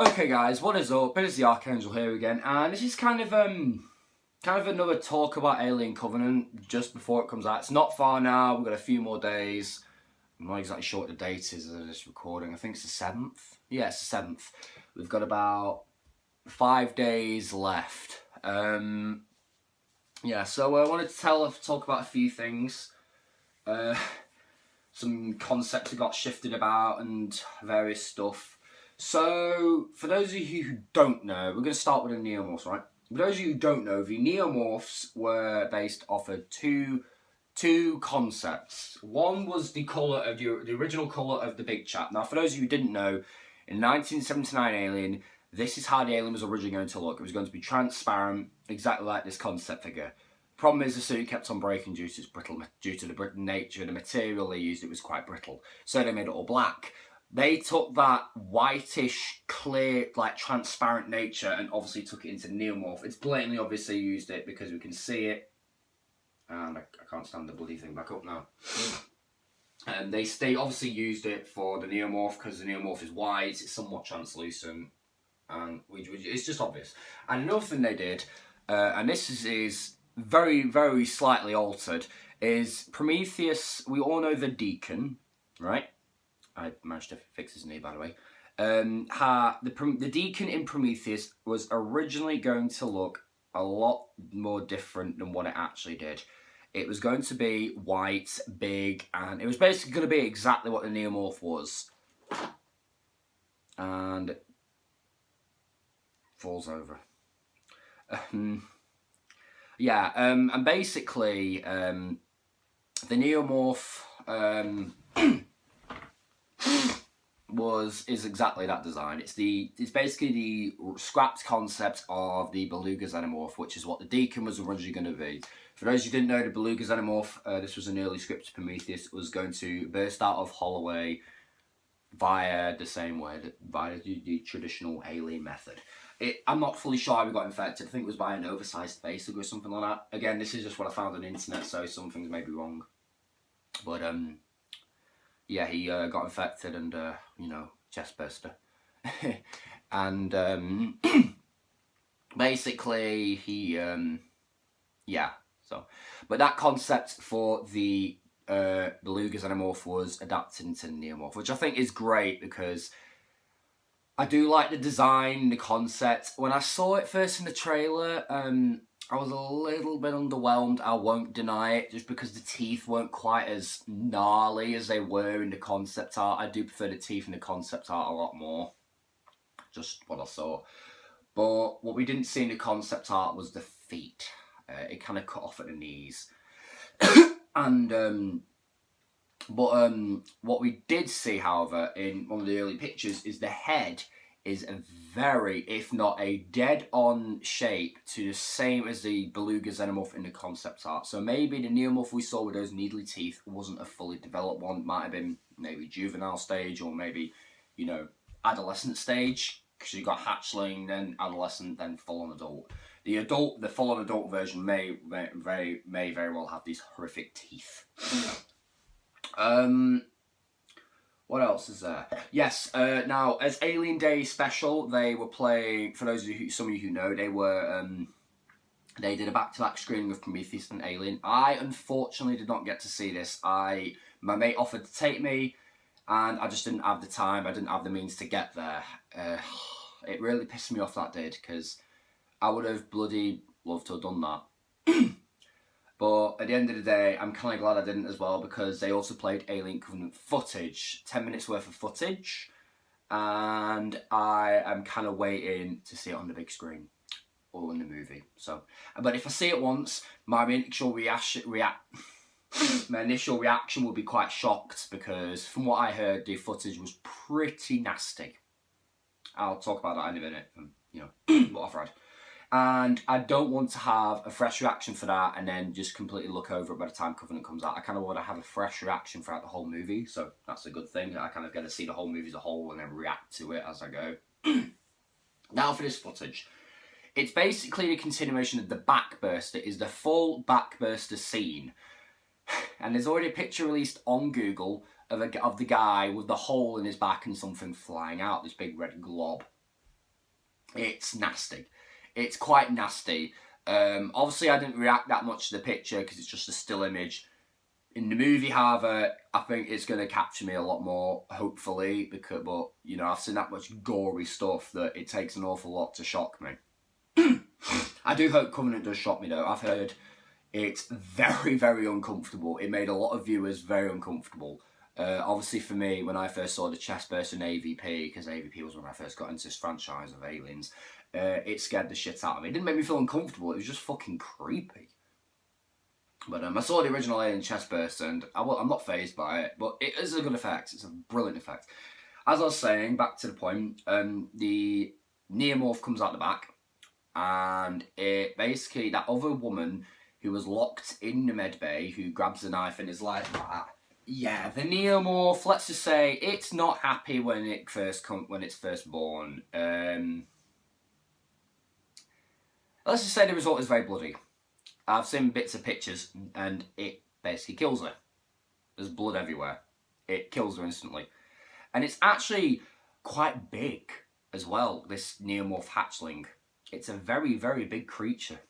Okay guys, what is up? It is the Archangel here again, and this is kind of another talk about Alien Covenant just before it comes out. It's not far now, we've got a few more days. I'm not exactly sure what the date is of this recording. I think it's the 7th. Yeah, it's the 7th. We've got about 5 days left. Yeah, so I wanted to talk about a few things. Some concepts that got shifted about and various stuff. So, for those of you who don't know, we're going to start with the Neomorphs, right? For those of you who don't know, the Neomorphs were based off of two concepts. One was the colour of the original colour of the big chap. Now, for those of you who didn't know, in 1979 Alien, this is how the alien was originally going to look. It was going to be transparent, exactly like this concept figure. Problem is, the suit kept on breaking due to its brittle, due to the brittle nature of the material they used. It was quite brittle, so they made it all black. They took that whitish, clear, like transparent nature and obviously took it into Neomorph. It's blatantly obviously used it because we can see it. And I can't stand the bloody thing back up now. And they obviously used it for the Neomorph because the Neomorph is white, it's somewhat translucent, and it's just obvious. And another thing they did, and this is very, very slightly altered, is Prometheus. We all know the Deacon, right? I managed to fix his knee, by the way. The Deacon in Prometheus was originally going to look a lot more different than what it actually did. It was going to be white, big, and it was basically going to be exactly what the Neomorph was. And falls over. Yeah, and basically, the Neomorph is exactly that design. It's basically the scrapped concept of the Beluga Xenomorph, which is what the Deacon was originally going to be. For those who didn't know, the Beluga Xenomorph, this was an early script to Prometheus, was going to burst out of Holloway via the same way, via the traditional alien method. I'm not fully sure how we got infected. I think it was by an oversized facehugger or something like that. Again, this is just what I found on the internet, so some things may be wrong. But, yeah, he got infected and, chest burster. And, basically, he, yeah, so. But that concept for the Beluga Xenomorph was adapted into Neomorph, which I think is great because I do like the design, the concept. When I saw it first in the trailer, I was a little bit underwhelmed, I won't deny it, just because the teeth weren't quite as gnarly as they were in the concept art. I do prefer the teeth in the concept art a lot more, just what I saw. But what we didn't see in the concept art was the feet. It kind of cut off at the knees. And, what we did see, however, in one of the early pictures is the head is a very, if not a dead-on shape to the same as the Beluga Xenomorph in the concept art. So maybe the Neomorph we saw with those needly teeth wasn't a fully developed one. It might have been maybe juvenile stage or maybe, adolescent stage. Because you got hatchling, then adolescent, then full-on adult. The full-on adult version may very well have these horrific teeth. What else is there? Yes, now, as Alien Day special, they were playing, for those of you, some of you who know, they did a back-to-back screening of Prometheus and Alien. I, unfortunately, did not get to see this. My mate offered to take me, and I just didn't have the time, I didn't have the means to get there. It really pissed me off that did, because I would have bloody loved to have done that. But at the end of the day, I'm kind of glad I didn't as well, because they also played Alien Covenant footage, 10 minutes worth of footage, and I am kind of waiting to see it on the big screen or in the movie. So, but if I see it once, my initial reaction will be quite shocked, because from what I heard, the footage was pretty nasty. I'll talk about that in a minute, what I've read. And I don't want to have a fresh reaction for that and then just completely look over it by the time Covenant comes out. I kind of want to have a fresh reaction throughout the whole movie, so that's a good thing. I kind of get to see the whole movie as a whole and then react to it as I go. Now for this footage. It's basically the continuation of the Backburster. It is the full Backburster scene. And there's already a picture released on Google of the guy with the hole in his back and something flying out, this big red glob. It's nasty. It's quite nasty. Obviously, I didn't react that much to the picture because it's just a still image. In the movie, however, I think it's going to capture me a lot more, hopefully, but you know, I've seen that much gory stuff that it takes an awful lot to shock me. I do hope Covenant does shock me though. I've heard it's very, very uncomfortable. It made a lot of viewers very uncomfortable. Obviously for me, when I first saw the chest burst in AVP, because AVP was when I first got into this franchise of Aliens, it scared the shit out of me. It didn't make me feel uncomfortable, it was just fucking creepy. But I saw the original Alien chest burst and I'm not fazed by it, but it is a good effect. It's a brilliant effect. As I was saying, back to the point, the Neomorph comes out the back, and it basically, that other woman who was locked in the med bay, who grabs the knife and is like, yeah, the Neomorph, let's just say, it's not happy when it's first born. Let's just say the result is very bloody. I've seen bits of pictures, and it basically kills her. There's blood everywhere. It kills her instantly. And it's actually quite big as well, this Neomorph hatchling. It's a very, very big creature.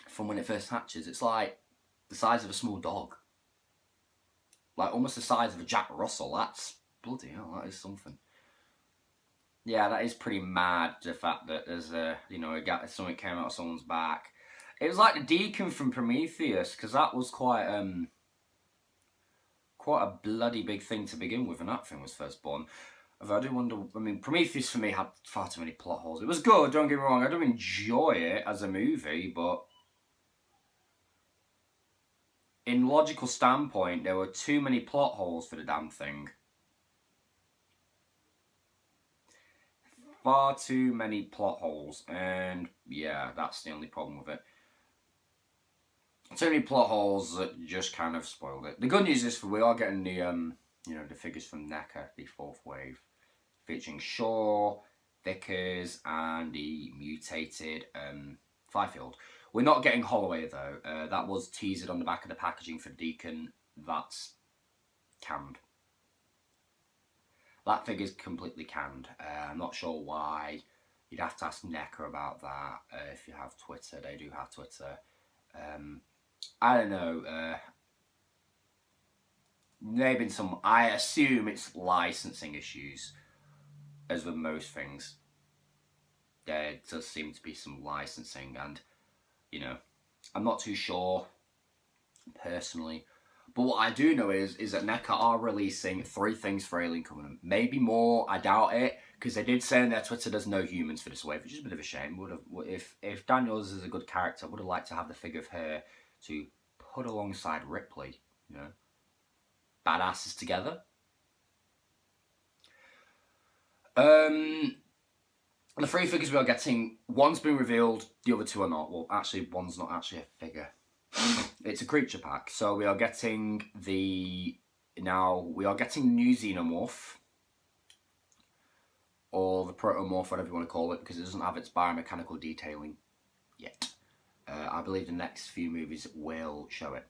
From when it first hatches, it's like the size of a small dog. Like almost the size of a Jack Russell. That's bloody hell, that is something. Yeah, that is pretty mad, the fact that there's something came out of someone's back. It was like the Deacon from Prometheus, because that was quite a bloody big thing to begin with when that thing was first born. Although I do wonder, I mean, Prometheus for me had far too many plot holes. It was good, don't get me wrong, I do enjoy it as a movie, but in logical standpoint, there were too many plot holes for the damn thing. Far too many plot holes, and yeah, that's the only problem with it. Too many plot holes that just kind of spoiled it. The good news is we are getting the the figures from NECA, the fourth wave, featuring Shaw, Vickers, and the mutated Fifield. We're not getting Holloway though. That was teased on the back of the packaging for Deacon. That's canned. That figure's completely canned. I'm not sure why. You'd have to ask NECA about that. If you have Twitter, they do have Twitter. I don't know. There have been some. I assume it's licensing issues, as with most things. There does seem to be some licensing, and I'm not too sure personally. But what I do know is that NECA are releasing 3 things for Alien Covenant. Maybe more, I doubt it, because they did say on their Twitter there's no humans for this wave, which is a bit of a shame. If Daniels is a good character, I would have liked to have the figure of her to put alongside Ripley, badasses together. The 3 figures we are getting, one's been revealed, the other 2 are not. Well, actually, one's not actually a figure. It's a creature pack. So we are getting the new Xenomorph, or the Protomorph, whatever you want to call it, because it doesn't have its biomechanical detailing yet. I believe the next few movies will show it.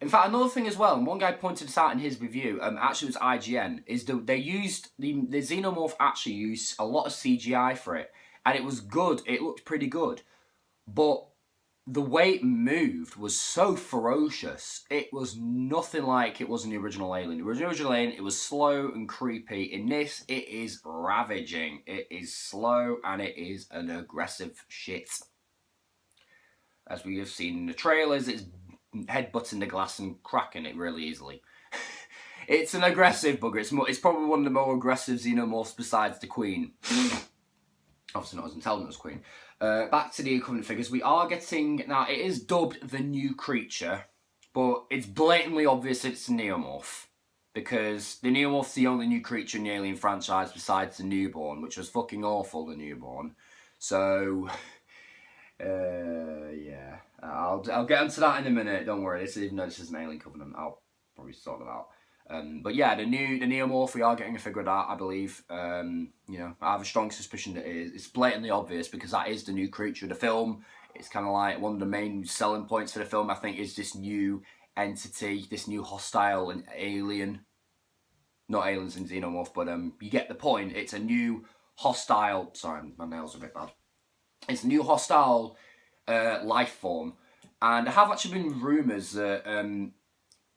In fact, another thing as well, and one guy pointed this out in his review, actually it was IGN, is they used, the Xenomorph actually used a lot of CGI for it, and it was good, it looked pretty good, but the way it moved was so ferocious, it was nothing like it was in the original Alien. The original Alien, it was slow and creepy. In this, it is ravaging. It is slow, and it is an aggressive shit. As we have seen in the trailers, it's headbutting the glass and cracking it really easily. It's an aggressive bugger. It's probably one of the more aggressive Xenomorphs besides the Queen. Obviously not as intelligent as Queen. Back to the Covenant figures. We are getting... Now, it is dubbed the new creature, but it's blatantly obvious it's a Neomorph. Because the Neomorph's the only new creature in the Alien franchise besides the Newborn, which was fucking awful, the Newborn. So... yeah. I'll get into that in a minute, don't worry. Even though this is an Alien Covenant, I'll probably sort it out. But yeah, the Neomorph, we are getting a figure of that, I believe. I have a strong suspicion that it's blatantly obvious because that is the new creature of the film. It's kind of like one of the main selling points for the film, I think, is this new entity, this new hostile and alien. Not aliens and Xenomorph, but you get the point. It's a new hostile... Sorry, my nails are a bit bad. It's a new hostile life form. And there have actually been rumours that...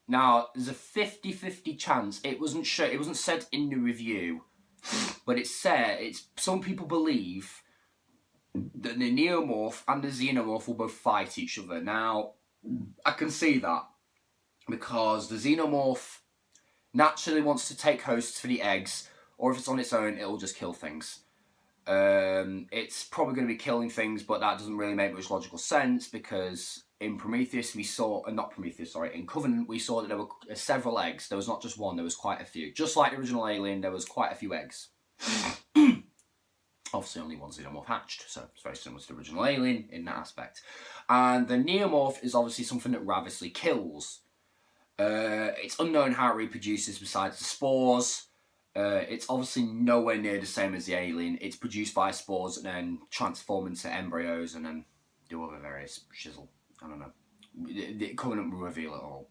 now, there's a 50-50 chance. It wasn't said in the review, but some people believe that the Neomorph and the Xenomorph will both fight each other. Now, I can see that, because the Xenomorph naturally wants to take hosts for the eggs, or if it's on its own, it'll just kill things. It's probably going to be killing things, but that doesn't really make much logical sense, because in Prometheus in Covenant we saw that there were several eggs. There was not just one, there was quite a few. Just like the original Alien, there was quite a few eggs. Obviously only one Xenomorph hatched, so it's very similar to the original Alien in that aspect. And the Neomorph is obviously something that ravenously kills. It's unknown how it reproduces besides the spores. It's obviously nowhere near the same as the Alien. It's produced via spores and then transform into embryos and then do other various shizzle. I don't know. The Covenant will reveal it all.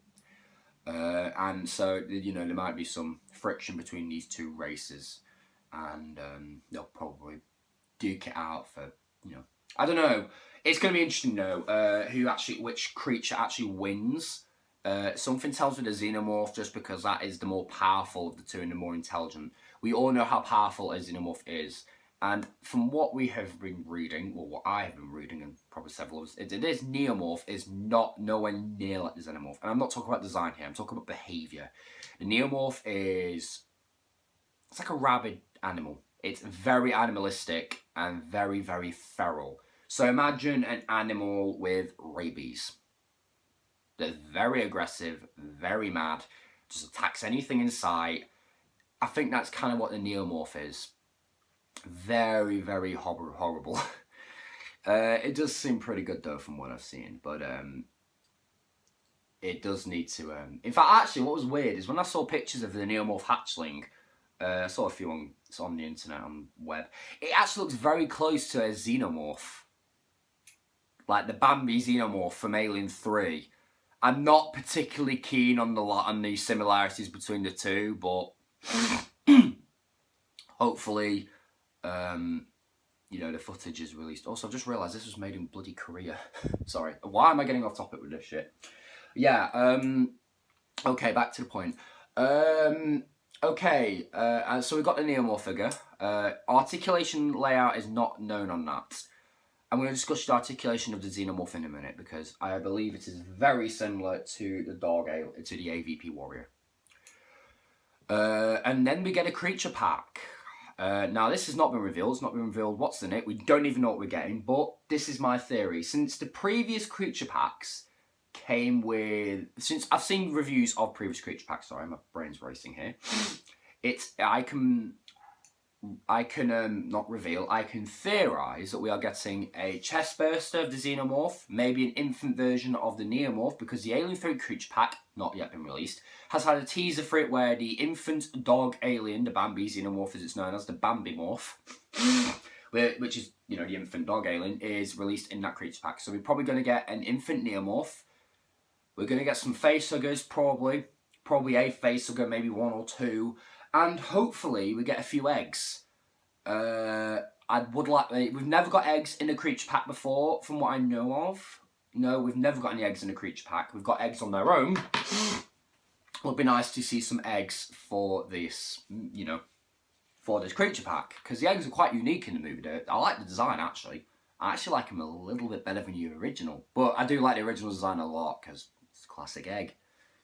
And so, there might be some friction between these two races. And they'll probably duke it out for, I don't know. It's going to be interesting to know which creature actually wins. Something tells me the Xenomorph, just because that is the more powerful of the two and the more intelligent. We all know how powerful a Xenomorph is. And from what we have been reading, or what I have been reading, and probably several of us, this Neomorph is nowhere near like the Xenomorph. And I'm not talking about design here, I'm talking about behaviour. The Neomorph it's like a rabid animal. It's very animalistic and very, very feral. So imagine an animal with rabies. They're very aggressive, very mad, just attacks anything in sight. I think that's kind of what the Neomorph is. Very, very horrible. It does seem pretty good though from what I've seen, but it does need to... In fact, actually, what was weird is when I saw pictures of the Neomorph hatchling, I saw a few on the internet, on the web, it actually looks very close to a Xenomorph. Like the Bambi Xenomorph from Alien 3. I'm not particularly keen on the similarities between the two, but hopefully, the footage is released. Also, I've just realised this was made in bloody Korea. Sorry. Why am I getting off topic with this shit? Yeah, okay, back to the point. Okay, so we've got the Neomorph figure. Articulation layout is not known on that. I'm going to discuss the articulation of the Xenomorph in a minute, because I believe it is very similar to the AVP Warrior. And then we get a creature pack. Now, this has not been revealed. It's not been revealed what's in it. We don't even know what we're getting, but this is my theory. Since the previous creature packs came with... Since I've seen reviews of previous creature packs, sorry, my brain's racing here. I can not reveal, I can theorise that we are getting a chest burster of the Xenomorph, maybe an infant version of the Neomorph, because the Alien 3 creature pack, not yet been released, has had a teaser for it where the infant dog alien, the Bambi Xenomorph as it's known as, the Bambi Morph, which is, the infant dog alien, is released in that creature pack. So we're probably going to get an infant Neomorph. We're going to get some facehuggers, probably a facehugger, maybe one or two. And hopefully we get a few eggs. We've never got eggs in a creature pack before, from what I know of. No, we've never got any eggs in a creature pack. We've got eggs on their own. It would be nice to see some eggs for this, for this creature pack. Because the eggs are quite unique in the movie. I like the design, actually. I actually like them a little bit better than the original. But I do like the original design a lot, because it's a classic egg.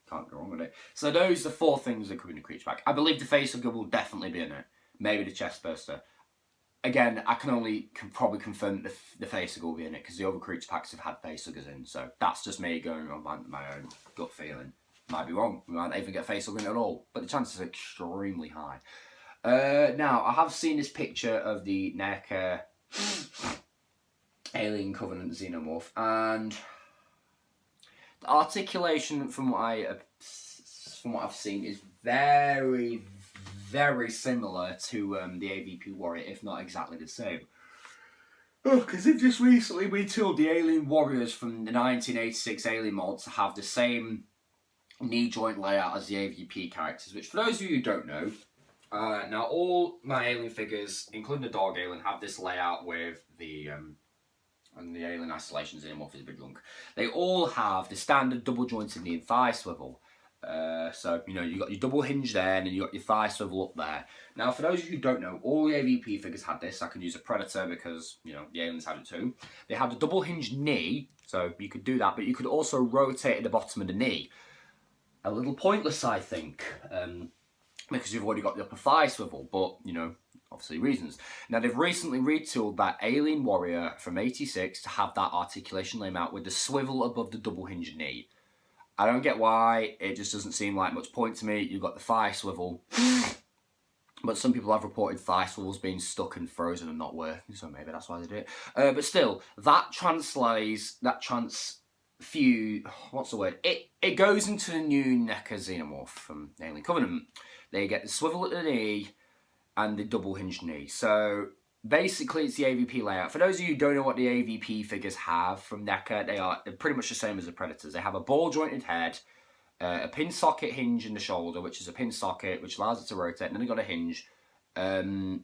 Can't go wrong with it. So those are the 4 things that come in the creature pack. I believe the facehugger will definitely be in it. Maybe the chest burster. Again, I can probably confirm the facehugger will be in it, because the other creature packs have had facehuggers in. So that's just me going on my own gut feeling. Might be wrong. We might not even get a facehugger in it at all. But the chances are extremely high. Now, I have seen this picture of the NECA Alien Covenant Xenomorph, and the articulation from what I've seen is very, very similar to the AVP Warrior, if not exactly the same. Because they've just recently retooled the Alien Warriors from the 1986 Alien mod to have the same knee joint layout as the AVP characters, which for those of you who don't know, Now, all my Alien figures, including the Dog Alien, have this layout with the and the Alien Isolation Xenomorph is a bit drunk. They all have the standard double jointed knee and thigh swivel. So, you know, you got your double hinge there, and then you got your thigh swivel up there. Now, for those of you who don't know, all the AVP figures had this. I can use a Predator because, you know, the Aliens had it too. They had a double hinge knee, so you could do that, but you could also rotate at the bottom of the knee. A little pointless, I think, because you've already got the upper thigh swivel, but, you know, obviously reasons. Now, they've recently retooled that Alien Warrior from 86 to have that articulation layout with the swivel above the double hinge knee. I don't get why, it just doesn't seem like much point to me. You've got the thigh swivel, but some people have reported thigh swivels being stuck and frozen and not working, so maybe that's why they do it. But still, that what's the word? It goes into the new NECA Xenomorph from Alien Covenant. They get the swivel at the knee and the double hinge knee. So basically, it's the AVP layout. For those of you who don't know what the AVP figures have from NECA, they're pretty much the same as the Predators. They have a ball jointed head, a pin socket hinge in the shoulder, which is a pin socket which allows it to rotate, and then they've got a hinge. The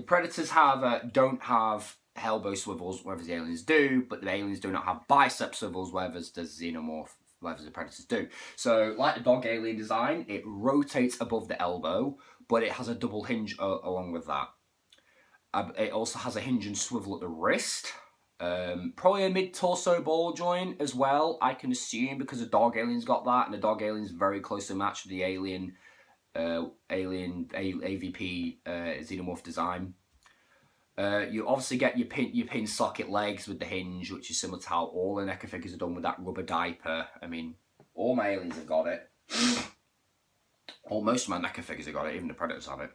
Predators don't have elbow swivels, whereas the Aliens do, but the Aliens do not have bicep swivels, whereas the Xenomorph, whereas the Predators do. So, like the Dog Alien design, it rotates above the elbow, but it has a double hinge along with that. It also has a hinge and swivel at the wrist. Probably a mid-torso ball joint as well, I can assume, because the Dog Alien's got that, and the Dog Alien's very closely matched with the Alien AVP Xenomorph design. You obviously get your pin socket legs with the hinge, which is similar to how all the NECA figures are done with that rubber diaper. I mean, all my Aliens have got it. Most of my NECA figures have got it, even the Predators have it.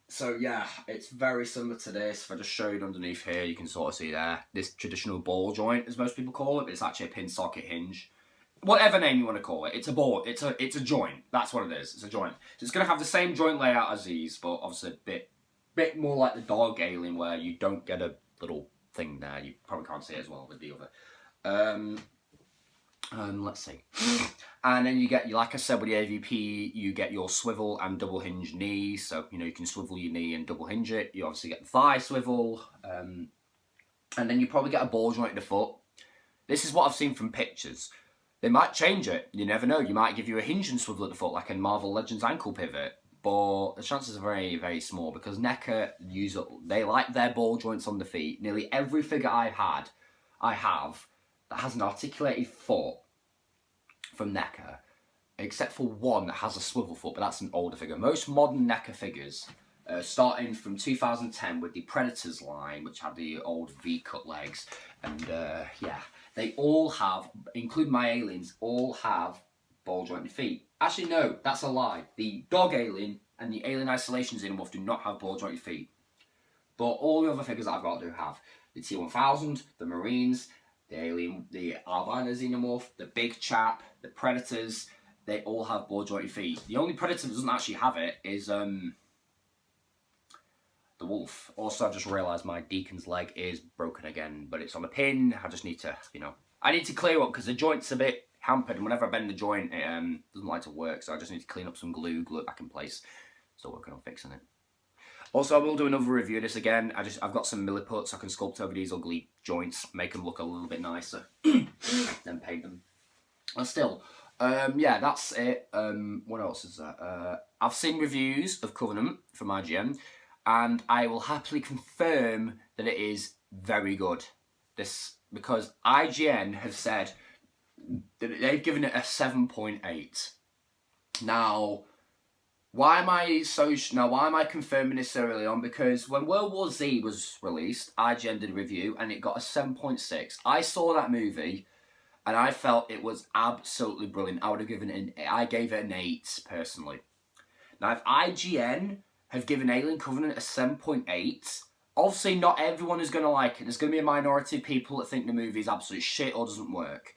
So yeah, it's very similar to this. If I just show you underneath here, you can sort of see there, this traditional ball joint, as most people call it, but it's actually a pin socket hinge. Whatever name you want to call it, it's a ball, it's a joint. That's what it is, it's a joint. So it's going to have the same joint layout as these, but obviously a bit more like the Dog Alien, where you don't get a little thing there. You probably can't see it as well with the other. Let's see. And then you get, like I said, with the AVP, you get your swivel and double hinge knee. So, you know, you can swivel your knee and double hinge it. You obviously get the thigh swivel. And then you probably get a ball joint in the foot. This is what I've seen from pictures. They might change it. You never know. You might give you a hinge and swivel at the foot, like in Marvel Legends ankle pivot. But the chances are very, very small, because NECA they like their ball joints on the feet. Nearly every figure I have that has an articulated foot from NECA, except for one that has a swivel foot, but that's an older figure. Most modern NECA figures, starting from 2010 with the Predators line, which had the old V-cut legs, and yeah, they all have, including my Aliens, all have ball jointed feet. Actually, no, that's a lie. The Dog Alien and the Alien Isolation Xenomorph do not have ball jointed feet. But all the other figures that I've got do have. The T-1000, the Marines, the Alien, the Albino Xenomorph, the Big Chap, the Predators, they all have ball jointed feet. The only Predator that doesn't actually have it is the Wolf. Also, I've just realised my Deacon's leg is broken again, but it's on a pin. I just need to, I need to clear up because the joint's a bit hampered, and whenever I bend the joint, it doesn't like to work, so I just need to clean up some glue it back in place. Still working on fixing it. Also, I will do another review of this again. I've got some milliputs I can sculpt over these ugly joints, make them look a little bit nicer, then paint them. And still, yeah, that's it. What else is there? I've seen reviews of Covenant from IGN, and I will happily confirm that it is very good. Because IGN have said that they've given it a 7.8. Now, why am I confirming this so early on? Because when World War Z was released, IGN did a review and it got a 7.6. I saw that movie and I felt it was absolutely brilliant. I gave it an 8 personally. Now, if IGN have given Alien Covenant a 7.8, obviously not everyone is going to like it. There's going to be a minority of people that think the movie is absolute shit or doesn't work.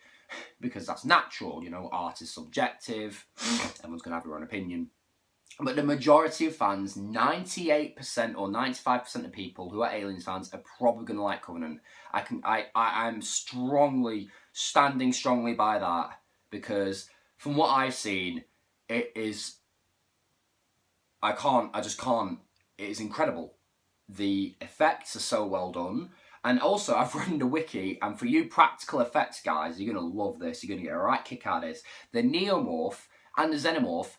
Because that's natural, art is subjective. Everyone's going to have their own opinion. But the majority of fans, 98% or 95% of people who are Aliens fans, are probably going to like Covenant. I'm standing strongly by that, because from what I've seen, it is I just can't. It is incredible. The effects are so well done. And also, I've run the wiki, and for you practical effects guys, you're going to love this. You're going to get a right kick out of this. The Neomorph and the Xenomorph,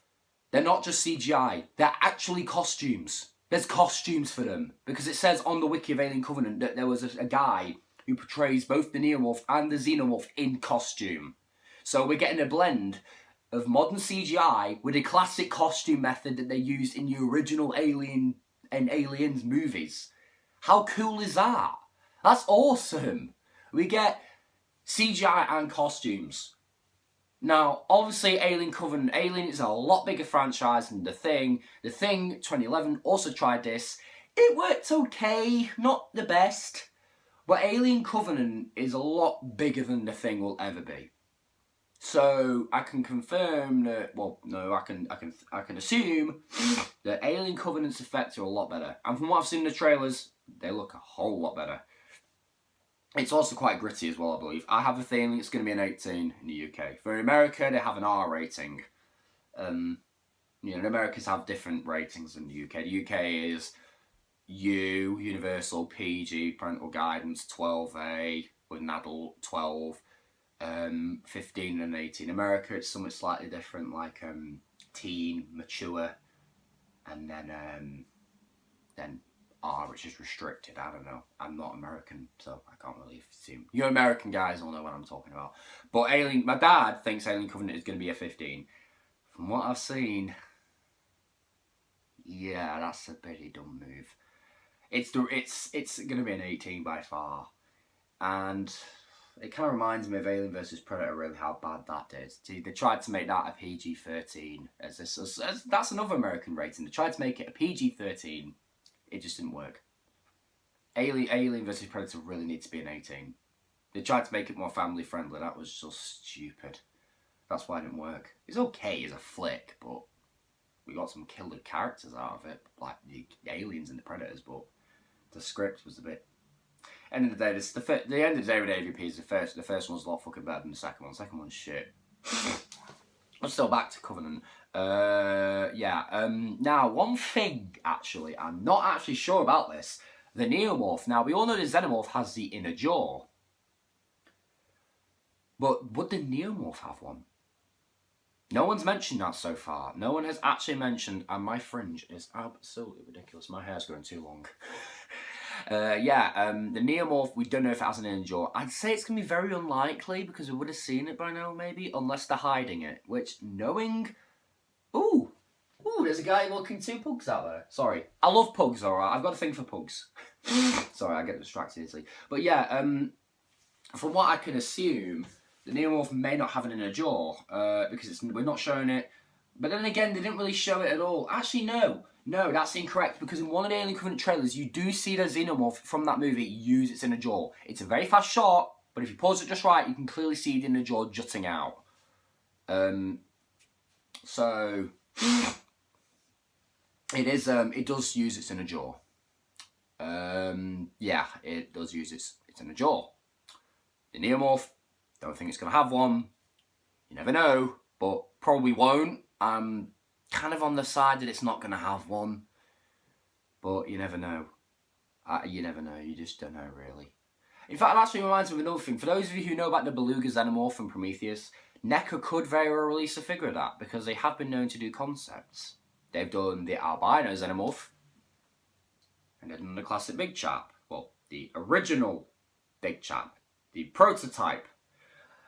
they're not just CGI. They're actually costumes. There's costumes for them. Because it says on the wiki of Alien Covenant that there was a guy who portrays both the Neomorph and the Xenomorph in costume. So we're getting a blend of modern CGI with a classic costume method that they used in the original Alien and Aliens movies. How cool is that? That's awesome. We get CGI and costumes. Now, obviously, Alien Covenant, Alien is a lot bigger franchise than The Thing. The Thing, 2011, also tried this. It worked okay, not the best. But Alien Covenant is a lot bigger than The Thing will ever be. So I can confirm that. Well, no, I can assume that Alien Covenant's effects are a lot better. And from what I've seen in the trailers, they look a whole lot better. It's also quite gritty as well, I believe. I have a feeling it's going to be an 18 in the UK. For America, they have an R rating. The Americans have different ratings than the UK. The UK is Universal, PG, parental guidance, 12A, with an adult, 12, 15 and 18. America, it's something slightly different, like teen, mature, and then R, which is restricted. I don't know. I'm not American, so I can't really assume. You American guys will know what I'm talking about. But my dad thinks Alien Covenant is going to be a 15. From what I've seen, yeah, that's a pretty dumb move. It's going to be an 18 by far, and it kind of reminds me of Alien vs Predator, really, how bad that is. They tried to make that a PG-13 that's another American rating. They tried to make it a PG-13. It just didn't work. Alien vs Predator really needs to be an 18. They tried to make it more family friendly. That was just stupid. That's why it didn't work. It's okay as a flick, but we got some killer characters out of it, like the aliens and the predators. But the script was a bit. End of the day, the end of the day with AVP is the first one's a lot fucking better than the second one. The second one's shit. But still, back to Covenant. Now, one thing, actually, I'm not actually sure about this. The Neomorph. Now, we all know the Xenomorph has the inner jaw. But would the Neomorph have one? No one's mentioned that so far. No one has actually mentioned, and my fringe is absolutely ridiculous. My hair's going too long. The Neomorph, we don't know if it has an inner jaw. I'd say it's going to be very unlikely because we would have seen it by now, maybe, unless they're hiding it. Which, knowing... Ooh, there's a guy walking 2 pugs out there. Sorry. I love pugs, alright. I've got a thing for pugs. Sorry, I get distracted easily. But yeah, from what I can assume, the Neomorph may not have an inner jaw, because we're not showing it. But then again, they didn't really show it at all. Actually, no, that's incorrect, because in one of the Alien Covenant trailers, you do see the Xenomorph from that movie use its inner jaw. It's a very fast shot, but if you pause it just right, you can clearly see the inner jaw jutting out. So it does use its inner jaw. It does use its inner jaw. The Neomorph, don't think it's going to have one. You never know, but probably won't. I'm kind of on the side that it's not going to have one. But you never know. You never know. You just don't know, really. In fact, it actually reminds me of another thing. For those of you who know about the Beluga Xenomorph from Prometheus, NECA could very well release a figure of that, because they have been known to do concepts. They've done the albino Xenomorph, and they've done the classic big chap. Well, the original big chap. The prototype,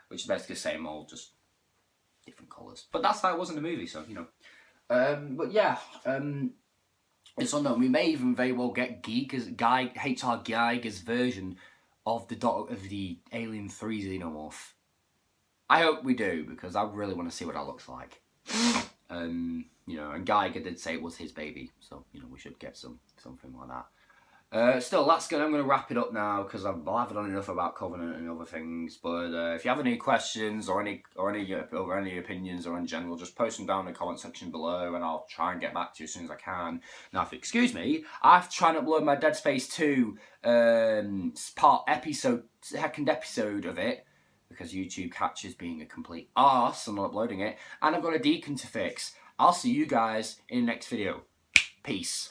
which is basically the same old, just different colours. But that's how it was in the movie, so, you know. It's unknown. We may even very well get H.R. Giger's version of the Alien 3 Xenomorph. I hope we do, because I really want to see what that looks like. And Giger did say it was his baby, so, we should get something like that. Still, that's good. I'm going to wrap it up now, because I've blathered on enough about Covenant and other things. But if you have any questions or any opinions or in general, just post them down in the comment section below, and I'll try and get back to you as soon as I can. Now, excuse me, I've tried to upload my Dead Space 2 second episode of it, because YouTube catches being a complete arse and not uploading it, and I've got a Deacon to fix. I'll see you guys in the next video. Peace.